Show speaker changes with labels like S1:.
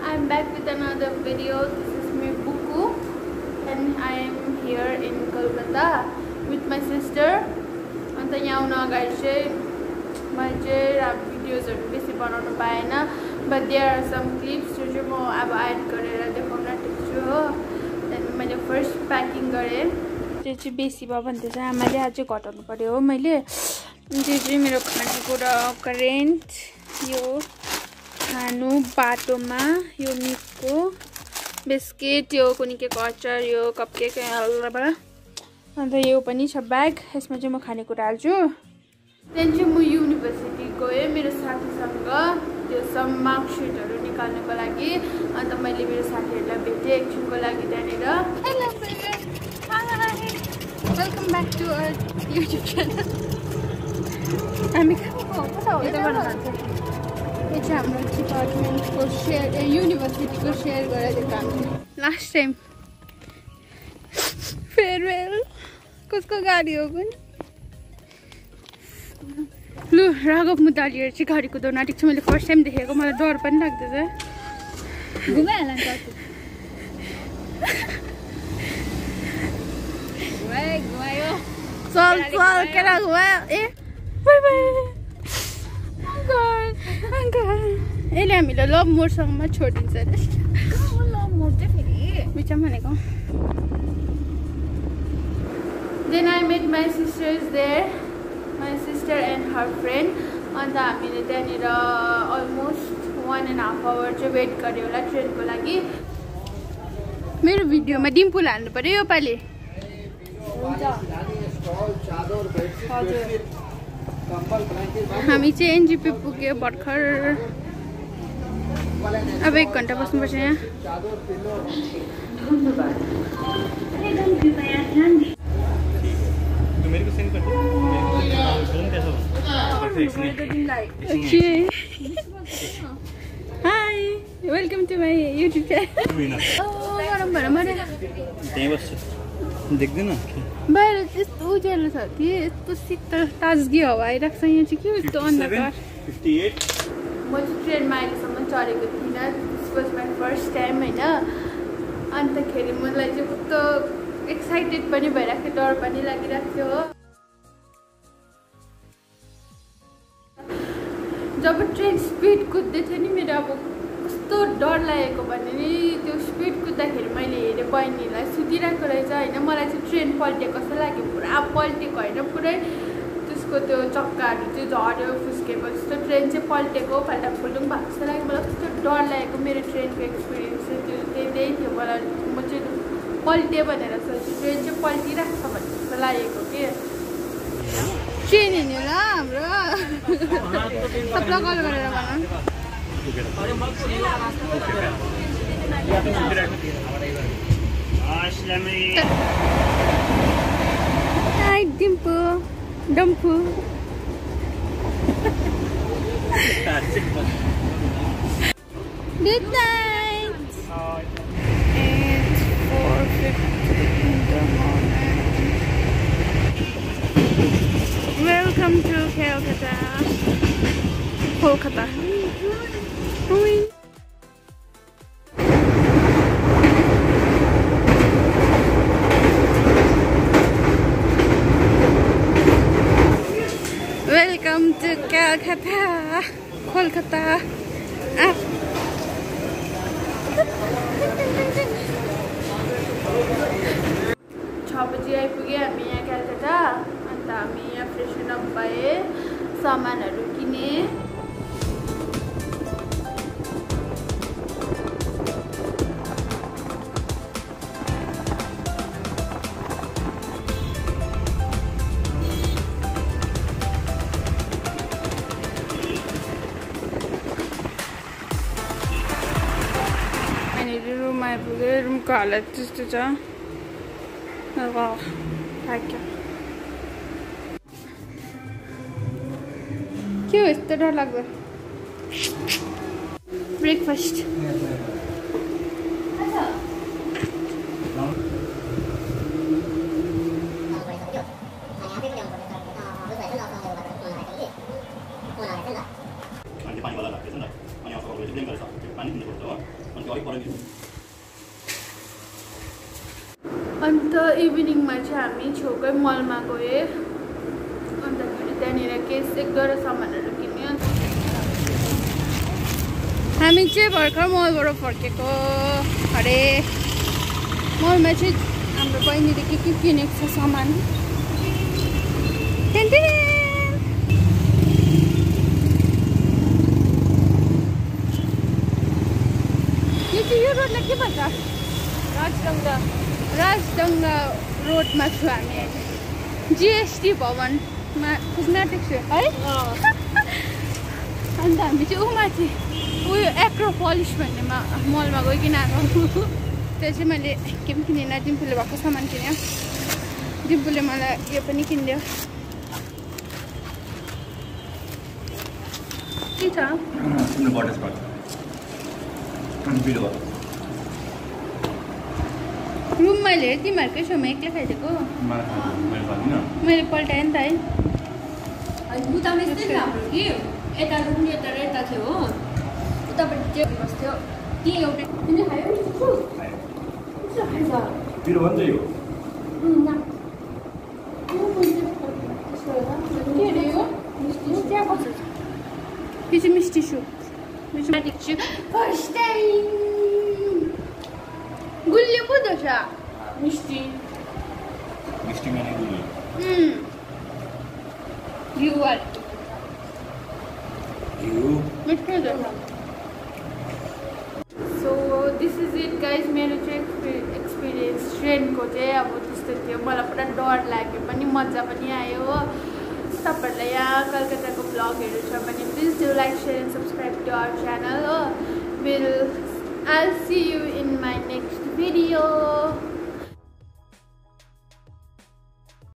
S1: I'm back with another video. This is me Buku and I am here in Kolkata with my sister. And then यहाँ आउन अगाडि चाहिँ मैले भिडियोजहरु बेसी बनाउन पाएन, but there are some clips जो चाहिँ म अब एड गरेर देखाउन आँटेको छु हो। त्यहाँदेखि मैले फर्स्ट प्याकिङ गरे, त्यो चाहिँ बेसी भयो भन्दै चाहिँ आमाले अझै घटाउनु पर्यो हो। मैले त्यो चाहिँ मेरो खानेकुरा करेन्ट, यो खानु बाटोमा, यो मिसको बिस्किट, यो कुनै के अचार, यो कपकेक हलबाट, अन्त यो पनि छ ब्याग। यसमा चाहिँ म खानेकुरा हाल्छु। त्यहाँदेखि चाहिँ म युनिभर्सिटी गएँ मेरो साथीसँग त्यो सम मार्कसिटहरू निकाल्नको लागि। अन्त मैले मेरो साथीहरूलाई भेटेँ एकछिनको लागि त्यहाँनिर। Hello welcome back to our YouTube channel. हामी यो चाहिँ हाम्रो डिपार्टमेन्टको सेयर, युनिभर्सिटीको सेयर गरेर हामी लास्ट टाइम फेयरवेल कसको गाडी हो कुन लु राघव मुदालिएर चाहिँ गाडी कुदाउन आँटेको छु। मैले फर्स्ट टाइम देखेको, मलाई डर पनि लाग्दैछ। घुमायो चल चल केरा घुमायो। ए बाई बाई यसले हामीलाई लभ मोडसँगमा छोडिदिन्छ अरे। लभ मोड चाहिँ फेरि बिचमा भनेको। Then I met my sisters there, my sister and her friend. अन्त हामीले त्यहाँनिर अलमोस्ट 1.5 hour चाहिँ वेट गर्यो होला ट्रेनको लागि। मेरो भिडियोमा डिम्पल हाल्नु पर्यो यो पालि। हामी चाहिँ एनजेपी पुग्यो भर्खर। अब 1 घन्टा बस्नुपर्छ यहाँ। Hi welcome to my YouTube channel.
S2: देख्दैन
S1: बाहिर यस्तो उज्यालो छ कि यस्तो शीतल ताजगी हावा आइरहेको छ। यहाँ चाहिँ के यस्तो अन्धकार। म चाहिँ ट्रेनमा अहिलेसम्म चढेको थिइनँ। This was my first time होइन। अन्तखेरि मलाई चाहिँ कस्तो एक्साइटेड पनि भइरहेको थियो, डर पनि लागिरहेको थियो हो। जब ट्रेन स्पिड कुद्दै थियो नि मेरो अब कस्तो डर लागेको भने नि, त्यो स्पिड कुद्दाखेरि मैले हेरेँ बहिनीलाई सुतिरहेको रहेछ होइन। मलाई चाहिँ ट्रेन पल्टेको जस्तो लाग्यो, पुरा पल्टेको होइन, पुरै त्यसको त्यो चक्काहरू चाहिँ झऱ्यो फुस्केको जस्तो। ट्रेन चाहिँ पल्टेको फाल्टा फुल्टुङ भएको जस्तो लाग्यो मलाई। कस्तो डर लागेको मेरो ट्रेनको एक्सपिरियन्स चाहिँ त्यो त्यही थियो मलाई। म चाहिँ पल्ट्यो भनेर सोचेँ, ट्रेन चाहिँ पल्टिरहेको छ भन्ने जस्तो लागेको के। ट्रेन हिँड्यो ल हाम्रो सबलाई कल गरेर भन। Hi Dimpu Dampu. Good night. It's 4:50 in the morning. Welcome to Kolkata. Welcome to Kolkata. 6 बजी आइपुग्यो हामी यहाँ कलकत्ता। अन्त हामी यहाँ फ्रेसन अप भए, सामानहरू किने। रुम आइपुग्यो, रुमको हालत त्यस्तो छ। के हो यस्तो डर लाग्दो? ब्रेकफास्ट
S2: पानी वाला रखते हैं ना, पानी वाला
S1: अन्त इभिनिङमा चाहिँ हामी छेउकै मलमा गए अन्तखेरि त्यहाँनिर केस एक दुईवटा सामानहरू किन्यो हामी चाहिँ भर्खर मलबाट फर्केको अरे मलमा चाहिँ हाम्रो बहिनीले के किनेको छ सामान यो रोडलाई के भन्छ राजडङ्गा रोडमा छु हामी जिएसटी भवनमा पुग्न आँटेको छु है अन्त हामी चाहिँ उमाथि उयो एक्रोपोलिस भन्नेमा मलमा गइकन आएको त्यो चाहिँ मैले के पनि किनेन डिम्पुले भएको सामान किन्यो डिम्पुले मलाई यो पनि किनिदियो के छ रुममा लिएर तिमीहरूकै छेउमा एक्लै खाइदिएको मैले पल्टाएँ नि त है
S2: उतामा यस्तै हाम्रो कि यता रुम यता र यता थियो हो उतापट्टि चाहिँ बस्थ्यो कि एउटै तिमीले खायो
S1: यो चाहिँ मिस्टी सुप फर्स्ट टाइम गुलियो पो छ मिस्टी
S3: मैंने गुलियो
S1: so this is it guys मेरो चाहिँ एक्सपिरियन्स ट्रेनको चाहिँ अब त्यस्तो थियो मलाई पुरा डर लाग्यो पनि मजा पनि आयो हो तपाईँहरूलाई यहाँ कलकत्ताको ब्लगहरू छ भने please do like share and subscribe to our channel हो I'll see you in my next